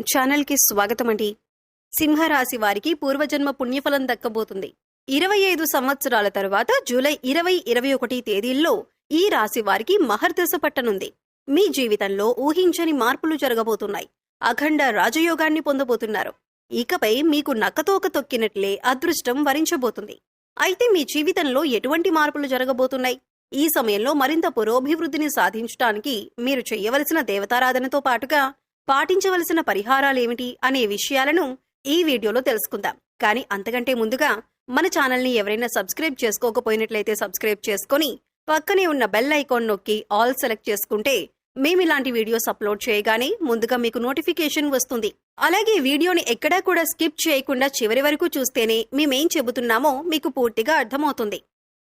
Channel కి స్వాగతం అండి. సింహరాశి వారికి పూర్వజన్మ పుణ్యఫలం దక్కబోతుంది. 25 సంవత్సరాల తరువాత జూలై 20-21 తేదీల్లో ఈ రాశి వారికి మహర్దశ పట్టనుంది. మీ జీవితంలో ఊహించని మార్పులు జరగబోతున్నాయి. అఖండ రాజయోగాన్ని పొందబోతున్నారు. ఇకపై మీకు నక్కతోక తొక్కినట్లే అదృష్టం వరించబోతుంది. అయితే మీ జీవితంలో ఎటువంటి మార్పులు జరగబోతున్నాయి? ఈ సమయంలో మరింత పురోభివృద్ధిని సాధించడానికి మీరు చేయవలసిన దేవతారాధనతో పాటుగా పాటించవలసిన పరిహారాలేమిటి అనే విషయాలను ఈ వీడియోలో తెలుసుకుందాం. కానీ అంతకంటే ముందుగా మన ఛానల్ని ఎవరైనా సబ్స్క్రైబ్ చేసుకోకపోయినట్లయితే సబ్స్క్రైబ్ చేసుకొని పక్కనే ఉన్న బెల్ ఐకాన్ నొక్కి ఆల్ సెలెక్ట్ చేసుకుంటే మేమిలాంటి వీడియోస్ అప్లోడ్ చేయగానే ముందుగా మీకు నోటిఫికేషన్ వస్తుంది. అలాగే వీడియోని ఎక్కడా కూడా స్కిప్ చేయకుండా చివరి వరకు చూస్తేనే మేమేం చెబుతున్నామో మీకు పూర్తిగా అర్థమవుతుంది.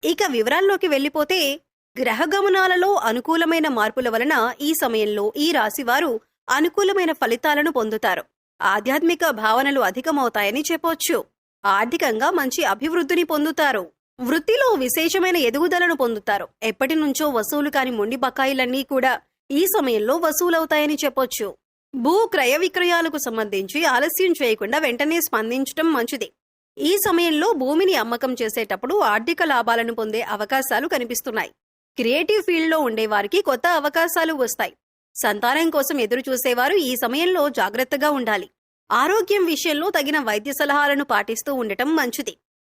ఇక వివరాల్లోకి వెళ్ళిపోతే, గ్రహగమనాలలో అనుకూలమైన మార్పుల వలన ఈ సమయంలో ఈ రాశివారు అనుకూలమైన ఫలితాలను పొందుతారు. ఆధ్యాత్మిక భావనలు అధికమవుతాయని చెప్పొచ్చు. ఆర్థికంగా మంచి అభివృద్ధిని పొందుతారు. వృత్తిలో విశేషమైన ఎదుగుదలను పొందుతారు. ఎప్పటి నుంచో వసూలు కాని మొండి బకాయిలన్నీ కూడా ఈ సమయంలో వసూలవుతాయని చెప్పొచ్చు. భూ క్రయ విక్రయాలకు సంబంధించి ఆలస్యం చేయకుండా వెంటనే స్పందించడం మంచిది. ఈ సమయంలో భూమిని అమ్మకం చేసేటప్పుడు ఆర్థిక లాభాలను పొందే అవకాశాలు కనిపిస్తున్నాయి. క్రియేటివ్ ఫీల్డ్లో ఉండేవారికి కొత్త అవకాశాలు వస్తాయి. సంతానం కోసం ఎదురు చూసేవారు ఈ సమయంలో జాగ్రత్తగా ఉండాలి. ఆరోగ్యం విషయంలో తగిన వైద్య సలహాలను పాటిస్తూ ఉండటం మంచిది.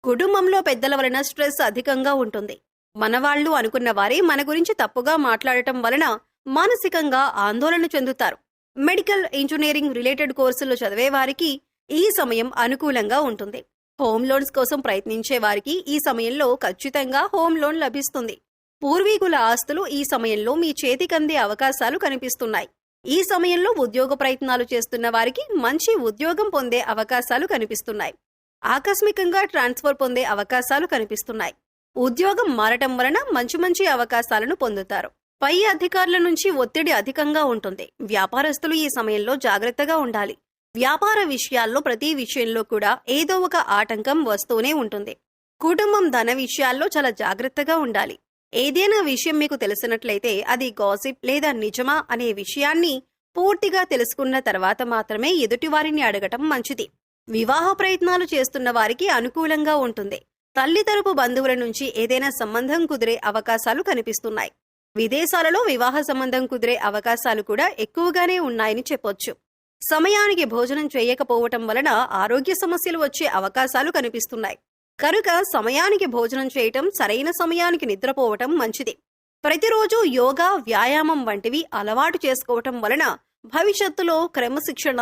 కుటుంబంలో పెద్దల వలన స్ట్రెస్ అధికంగా ఉంటుంది. మనవాళ్లు అనుకున్న వారే మన గురించి తప్పుగా మాట్లాడటం వలన మానసికంగా ఆందోళన చెందుతారు. మెడికల్, ఇంజనీరింగ్ రిలేటెడ్ కోర్సులు చదివే వారికి ఈ సమయం అనుకూలంగా ఉంటుంది. హోమ్ లోన్స్ కోసం ప్రయత్నించే వారికి ఈ సమయంలో ఖచ్చితంగా హోమ్ లోన్ లభిస్తుంది. పూర్వీకుల ఆస్తులు ఈ సమయంలో మీ చేతికందే అవకాశాలు కనిపిస్తున్నాయి. ఈ సమయంలో ఉద్యోగ ప్రయత్నాలు చేస్తున్న వారికి మంచి ఉద్యోగం పొందే అవకాశాలు కనిపిస్తున్నాయి. ఆకస్మికంగా ట్రాన్స్ఫర్ పొందే అవకాశాలు కనిపిస్తున్నాయి. ఉద్యోగం మారటం వలన మంచి అవకాశాలను పొందుతారు. పై అధికారుల నుంచి ఒత్తిడి అధికంగా ఉంటుంది. వ్యాపారస్తులు ఈ సమయంలో జాగ్రత్తగా ఉండాలి. వ్యాపార విషయాల్లో ప్రతి విషయంలో కూడా ఏదో ఒక ఆటంకం వస్తూనే ఉంటుంది. కుటుంబం ధన విషయాల్లో చాలా జాగ్రత్తగా ఉండాలి. ఏదైనా విషయం మీకు తెలిసినట్లయితే అది గాసిప్ లేదా నిజమా అనే విషయాన్ని పూర్తిగా తెలుసుకున్న తర్వాత మాత్రమే ఎదుటివారిని అడగటం మంచిది. వివాహ ప్రయత్నాలు చేస్తున్న వారికి అనుకూలంగా ఉంటుంది. తల్లి తరపు బంధువుల నుంచి ఏదైనా సంబంధం కుదిరే అవకాశాలు కనిపిస్తున్నాయి. విదేశాలలో వివాహ సంబంధం కుదిరే అవకాశాలు కూడా ఎక్కువగానే ఉన్నాయని చెప్పొచ్చు. సమయానికి భోజనం చేయకపోవటం వలన ఆరోగ్య సమస్యలు వచ్చే అవకాశాలు కనిపిస్తున్నాయి. కనుక సమయానికి భోజనం చేయటం, సరైన సమయానికి నిద్రపోవటం మంచిది. ప్రతిరోజు యోగా, వ్యాయామం వంటివి అలవాటు చేసుకోవటం వలన భవిష్యత్తులో క్రమశిక్షణ